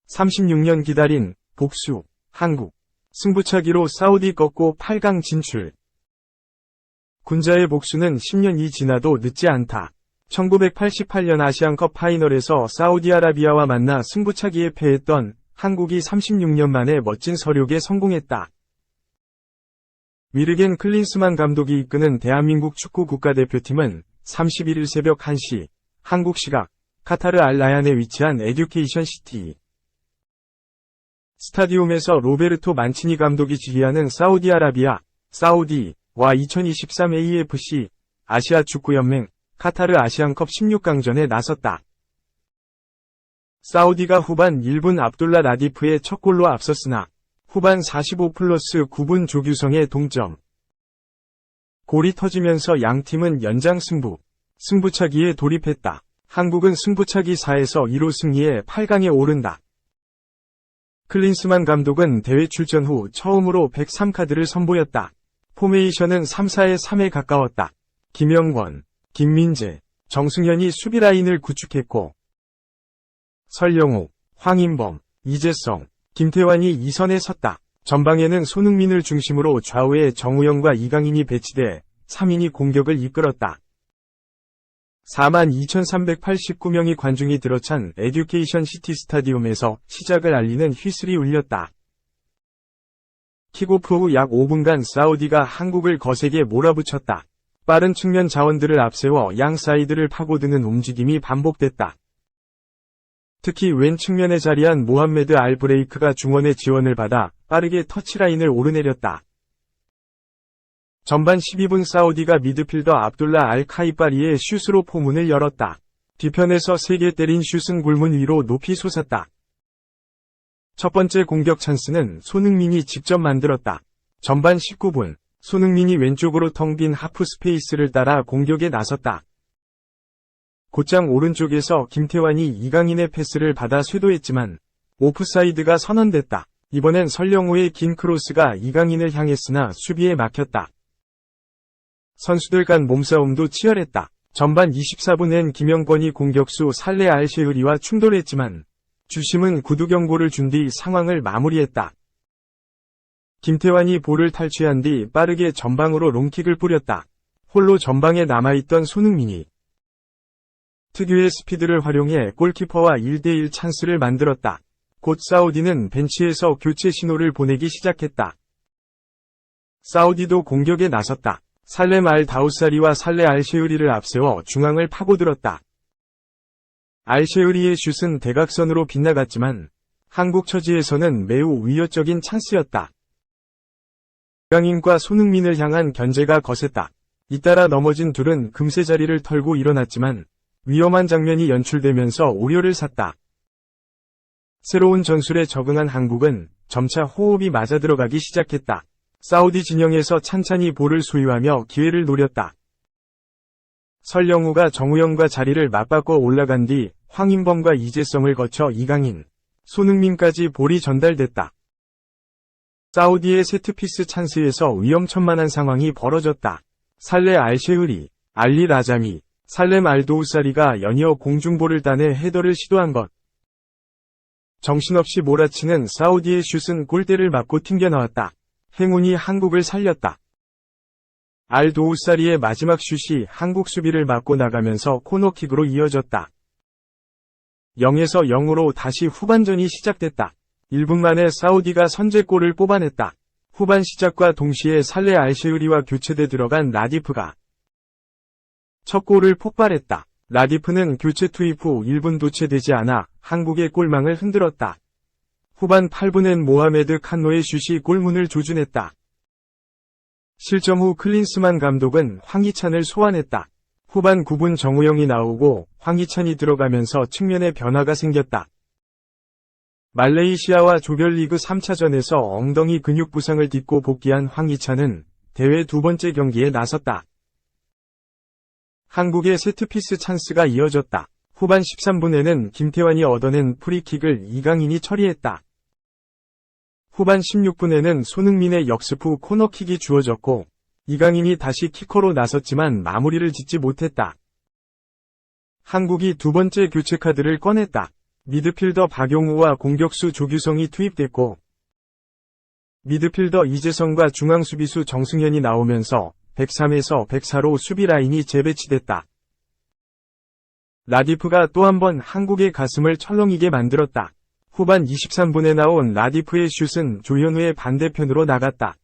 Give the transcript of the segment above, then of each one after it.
(36년) 기다린 복수. 한국 승부차기로 사우디 꺾고 8강 진출. 군자의 복수는 10년이 지나도 늦지 않다. 1988년 아시안컵 파이널에서 사우디아라비아와 만나 승부차기에 패했던 한국이 36년 만에 멋진 서력에 성공했다. 위르겐 클린스만 감독이 이끄는 대한민국 축구 국가대표팀은 31일 새벽 1시 한국 시각 카타르 알-라얀에 위치한 에듀케이션 시티 스타디움에서 로베르토 만치니 감독이 지휘하는 사우디아라비아, 사우디와 2023 AFC 아시아 축구연맹 카타르 아시안컵 16강전에 나섰다. 사우디가 후반 1분 압둘라 라디프의 첫 골로 앞섰으나 후반 45+9분 조규성의 동점. 골이 터지면서 양팀은 연장 승부차기에 돌입했다. 한국은 승부차기 4에서 2로 승리해 8강에 오른다. 클린스만 감독은 대회 출전 후 처음으로 103카드를 선보였다. 포메이션은 3-4-3에 가까웠다. 김영권, 김민재, 정승현이 수비 라인을 구축했고 설영욱, 황인범, 이재성, 김태환이 2선에 섰다. 전방에는 손흥민을 중심으로 좌우에 정우영과 이강인이 배치돼 3인이 공격을 이끌었다. 42,389명의 관중이 들어찬 에듀케이션 시티 스타디움에서 시작을 알리는 휘슬이 울렸다. 킥오프 후 약 5분간 사우디가 한국을 거세게 몰아붙였다. 빠른 측면 자원들을 앞세워 양 사이드를 파고드는 움직임이 반복됐다. 특히 왼 측면에 자리한 모함메드 알-브레이크가 중원의 지원을 받아 빠르게 터치라인을 오르내렸다. 전반 12분 사우디가 미드필더 압둘라 알-카이바리의 슛으로 포문을 열었다. 뒤편에서 3개 때린 슛은 골문 위로 높이 솟았다. 첫 번째 공격 찬스는 손흥민이 직접 만들었다. 전반 19분 손흥민이 왼쪽으로 텅 빈 하프 스페이스를 따라 공격에 나섰다. 곧장 오른쪽에서 김태환이 이강인의 패스를 받아 쇄도했지만 오프사이드가 선언됐다. 이번엔 설영우의 긴 크로스가 이강인을 향했으나 수비에 막혔다. 선수들 간 몸싸움도 치열했다. 전반 24분엔 김영권이 공격수 살레 알-쉐흐리와 충돌했지만 주심은 구두 경고를 준 뒤 상황을 마무리했다. 김태환이 볼을 탈취한 뒤 빠르게 전방으로 롱킥을 뿌렸다. 홀로 전방에 남아있던 손흥민이 특유의 스피드를 활용해 골키퍼와 1대1 찬스를 만들었다. 곧 사우디는 벤치에서 교체 신호를 보내기 시작했다. 사우디도 공격에 나섰다. 살렘 알-다우사리와 살레 알-쉐흐리를 앞세워 중앙을 파고들었다. 알-쉐흐리의 슛은 대각선으로 빗나갔지만 한국 처지에서는 매우 위협적인 찬스였다. 이강인과 손흥민을 향한 견제가 거셌다. 잇따라 넘어진 둘은 금세 자리를 털고 일어났지만 위험한 장면이 연출되면서 오려를 샀다. 새로운 전술에 적응한 한국은 점차 호흡이 맞아들어가기 시작했다. 사우디 진영에서 찬찬히 볼을 소유하며 기회를 노렸다. 설영우가 정우영과 자리를 맞바꿔 올라간 뒤 황인범과 이재성을 거쳐 이강인, 손흥민까지 볼이 전달됐다. 사우디의 세트피스 찬스에서 위험천만한 상황이 벌어졌다. 살레 알-쉐흐리, 알리 라자미, 살렘 알-도우사리가 연이어 공중볼을 따내 헤더를 시도한 것. 정신없이 몰아치는 사우디의 슛은 골대를 맞고 튕겨나왔다. 행운이 한국을 살렸다. 알-도우사리의 마지막 슛이 한국 수비를 맞고 나가면서 코너킥으로 이어졌다. 0에서 0으로 다시 후반전이 시작됐다. 1분 만에 사우디가 선제골을 뽑아냈다. 후반 시작과 동시에 살레 알-쉐흐리와 교체돼 들어간 라디프가 첫 골을 폭발했다. 라디프는 교체 투입 후 1분도 채 되지 않아 한국의 골망을 흔들었다. 후반 8분엔 모하메드 칸노의 슛이 골문을 조준했다. 실점 후 클린스만 감독은 황희찬을 소환했다. 후반 9분 정우영이 나오고 황희찬이 들어가면서 측면에 변화가 생겼다. 말레이시아와 조별리그 3차전에서 엉덩이 근육 부상을 딛고 복귀한 황희찬은 대회 두 번째 경기에 나섰다. 한국의 세트피스 찬스가 이어졌다. 후반 13분에는 김태환이 얻어낸 프리킥을 이강인이 처리했다. 후반 16분에는 손흥민의 역습 후 코너킥이 주어졌고 이강인이 다시 키커로 나섰지만 마무리를 짓지 못했다. 한국이 두 번째 교체 카드를 꺼냈다. 미드필더 박용우와 공격수 조규성이 투입됐고 미드필더 이재성과 중앙수비수 정승현이 나오면서 103에서 104로 수비 라인이 재배치됐다. 라디프가 또 한 번 한국의 가슴을 철렁이게 만들었다. 후반 23분에 나온 라디프의 슛은 조현우의 반대편으로 나갔다.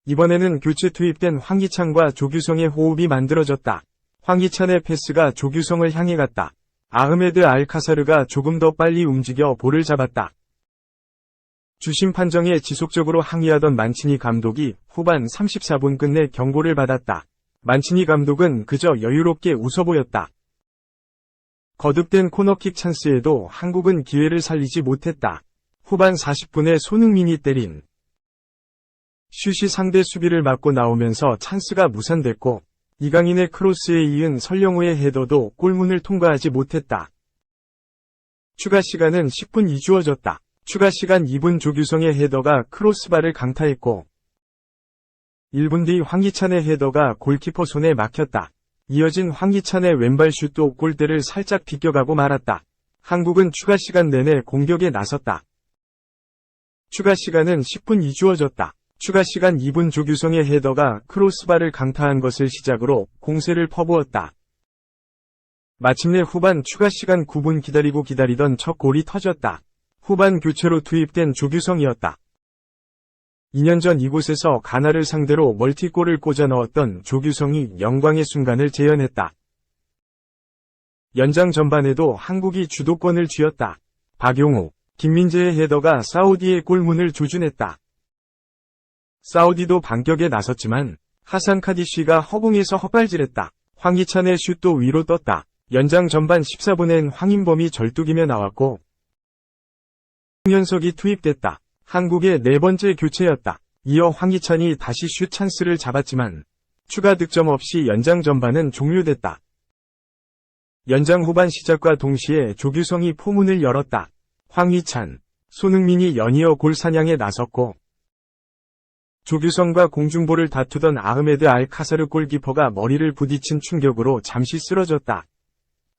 이번에는 교체 투입된 황희찬과 조규성의 호흡이 만들어졌다. 황희찬의 패스가 조규성을 향해 갔다. 아흐메드 알카사르가 조금 더 빨리 움직여 볼을 잡았다. 주심 판정에 지속적으로 항의하던 만치니 감독이 후반 34분 끝내 경고를 받았다. 만치니 감독은 그저 여유롭게 웃어 보였다. 거듭된 코너킥 찬스에도 한국은 기회를 살리지 못했다. 후반 40분에 손흥민이 때린 슛이 상대 수비를 막고 나오면서 찬스가 무산됐고 이강인의 크로스에 이은 설령우의 헤더도 골문을 통과하지 못했다. 추가 시간은 10분이 주어졌다. 추가 시간 2분 조규성의 헤더가 크로스바를 강타했고 1분 뒤 황희찬의 헤더가 골키퍼 손에 막혔다. 이어진 황희찬의 왼발 슛도 골대를 살짝 비껴가고 말았다. 한국은 추가 시간 내내 공격에 나섰다. 추가 시간은 10분이 주어졌다. 추가 시간 2분 조규성의 헤더가 크로스바를 강타한 것을 시작으로 공세를 퍼부었다. 마침내 후반 추가 시간 9분 기다리던 첫 골이 터졌다. 후반 교체로 투입된 조규성이었다. 2년 전 이곳에서 가나를 상대로 멀티골을 꽂아 넣었던 조규성이 영광의 순간을 재현했다. 연장 전반에도 한국이 주도권을 쥐었다. 박용우, 김민재의 헤더가 사우디의 골문을 조준했다. 사우디도 반격에 나섰지만 하산 카디쉬가 허공에서 헛발질했다. 황희찬의 슛도 위로 떴다. 연장 전반 14분엔 황인범이 절뚝이며 나왔고 홍현석이 투입됐다. 한국의 네 번째 교체였다. 이어 황희찬이 다시 슛 찬스를 잡았지만 추가 득점 없이 연장 전반은 종료됐다. 연장 후반 시작과 동시에 조규성이 포문을 열었다. 황희찬, 손흥민이 연이어 골 사냥에 나섰고 조규성과 공중볼을 다투던 아흐메드 알카사르 골키퍼가 머리를 부딪힌 충격으로 잠시 쓰러졌다.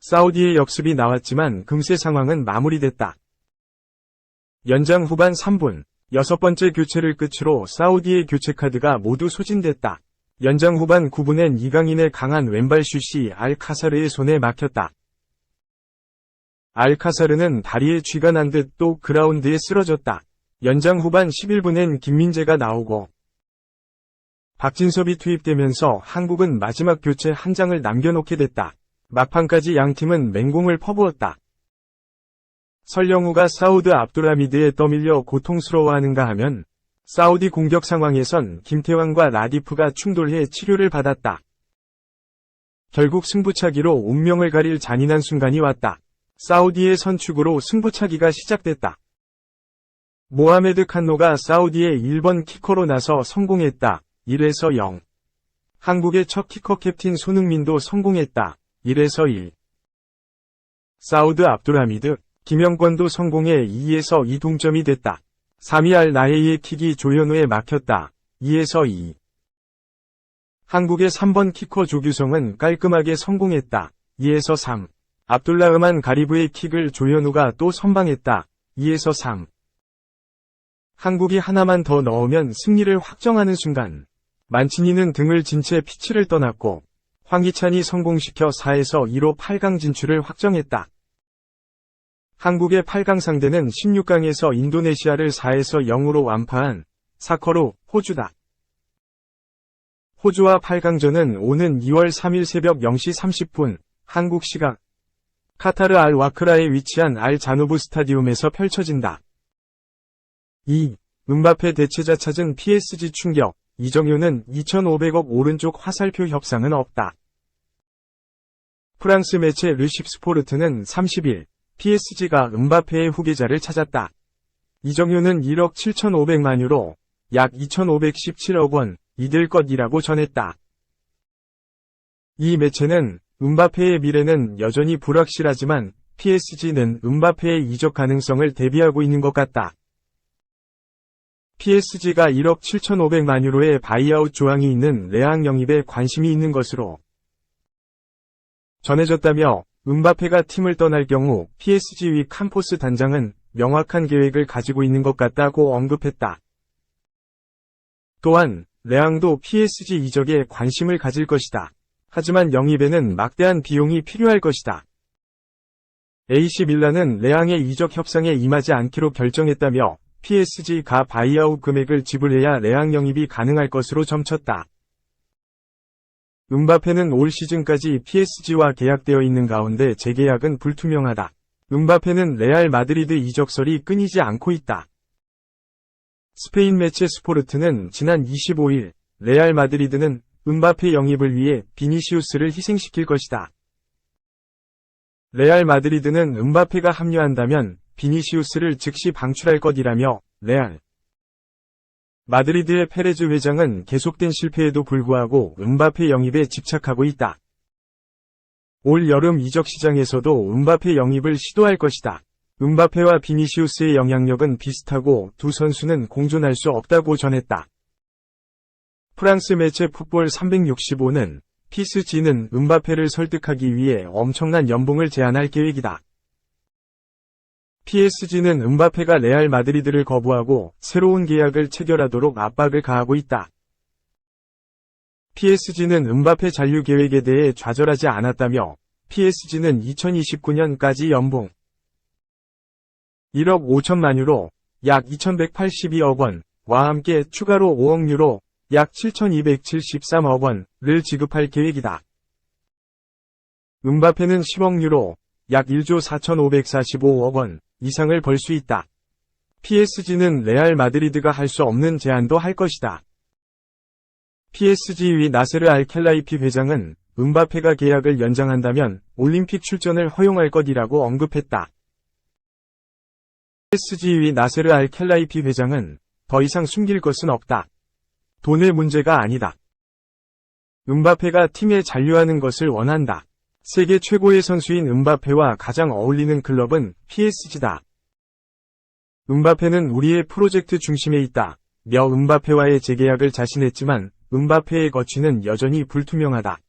사우디의 역습이 나왔지만 금세 상황은 마무리됐다. 연장 후반 3분, 6번째 교체를 끝으로 사우디의 교체 카드가 모두 소진됐다. 연장 후반 9분엔 이강인의 강한 왼발 슛이 알카사르의 손에 막혔다. 알카사르는 다리에 쥐가 난 듯 또 그라운드에 쓰러졌다. 연장 후반 11분엔 김민재가 나오고 박진섭이 투입되면서 한국은 마지막 교체 한 장을 남겨놓게 됐다. 막판까지 양팀은 맹공을 퍼부었다. 설령우가 사우드 압둘하미드에 떠밀려 고통스러워하는가 하면 사우디 공격 상황에선 김태환과 라디프가 충돌해 치료를 받았다. 결국 승부차기로 운명을 가릴 잔인한 순간이 왔다. 사우디의 선축으로 승부차기가 시작됐다. 모하메드 칸노가 사우디의 1번 키커로 나서 성공했다. 1에서 0. 한국의 첫 키커 캡틴 손흥민도 성공했다. 1에서 1. 사우드 압둘하미드, 김영권도 성공해 2에서 2 동점이 됐다. 3위 알 나에이의 킥이 조현우에 막혔다. 2에서 2. 한국의 3번 키커 조규성은 깔끔하게 성공했다. 2에서 3. 압둘라흐만 가리브의 킥을 조현우가 또 선방했다. 2에서 3. 한국이 하나만 더 넣으면 승리를 확정하는 순간 만치니는 등을 진 채 피치를 떠났고 황희찬이 성공시켜 4에서 2로 8강 진출을 확정했다. 한국의 8강 상대는 16강에서 인도네시아를 4에서 0으로 완파한 사커루, 호주다. 호주와 8강전은 오는 2월 3일 새벽 0시 30분 한국 시각 카타르 알 와크라에 위치한 알 자누브 스타디움에서 펼쳐진다. 2. 음바페 대체자 찾은 PSG 충격. 이정효는 2,500억 오른쪽 화살표 협상은 없다. 프랑스 매체 르십스포르트는 30일 PSG가 음바페의 후계자를 찾았다. 이정효는 1억 7,500만 유로, 약 2,517억 원, 이될 것이라고 전했다. 이 매체는 음바페의 미래는 여전히 불확실하지만 PSG는 음바페의 이적 가능성을 대비하고 있는 것 같다. PSG가 1억 7,500만 유로의 바이아웃 조항이 있는 레앙 영입에 관심이 있는 것으로 전해졌다며 음바페가 팀을 떠날 경우 PSG 위 캄포스 단장은 명확한 계획을 가지고 있는 것 같다고 언급했다. 또한 레앙도 PSG 이적에 관심을 가질 것이다. 하지만 영입에는 막대한 비용이 필요할 것이다. AC 밀란은 레앙의 이적 협상에 임하지 않기로 결정했다며 PSG가 바이아웃 금액을 지불해야 레앙 영입이 가능할 것으로 점쳤다. 음바페는 올 시즌까지 PSG와 계약되어 있는 가운데 재계약은 불투명하다. 음바페는 레알 마드리드 이적설이 끊이지 않고 있다. 스페인 매체 스포르트는 지난 25일 레알 마드리드는 음바페 영입을 위해 비니시우스를 희생시킬 것이다. 레알 마드리드는 음바페가 합류한다면 비니시우스를 즉시 방출할 것이라며 레알 마드리드의 페레즈 회장은 계속된 실패에도 불구하고 음바페 영입에 집착하고 있다. 올 여름 이적 시장에서도 음바페 영입을 시도할 것이다. 음바페와 비니시우스의 영향력은 비슷하고 두 선수는 공존할 수 없다고 전했다. 프랑스 매체 풋볼 365는 PSG는 음바페를 설득하기 위해 엄청난 연봉을 제안할 계획이다. PSG는 음바페가 레알 마드리드를 거부하고 새로운 계약을 체결하도록 압박을 가하고 있다. PSG는 음바페 잔류 계획에 대해 좌절하지 않았다며 PSG는 2029년까지 연봉 1억 5천만 유로, 약 2182억 원과 함께 추가로 5억 유로, 약 7273억 원을 지급할 계획이다. 음바페는 10억 유로, 약 1조 4545억 원 이상을 벌 수 있다. PSG는 레알 마드리드가 할 수 없는 제안도 할 것이다. PSG 위 나세르 알켈라이피 회장은 음바페가 계약을 연장한다면 올림픽 출전을 허용할 것이라고 언급했다. PSG 위 나세르 알켈라이피 회장은 더 이상 숨길 것은 없다. 돈의 문제가 아니다. 음바페가 팀에 잔류하는 것을 원한다. 세계 최고의 선수인 음바페와 가장 어울리는 클럽은 PSG다. 음바페는 우리의 프로젝트 중심에 있다. 며 음바페와의 재계약을 자신했지만 음바페의 거취는 여전히 불투명하다.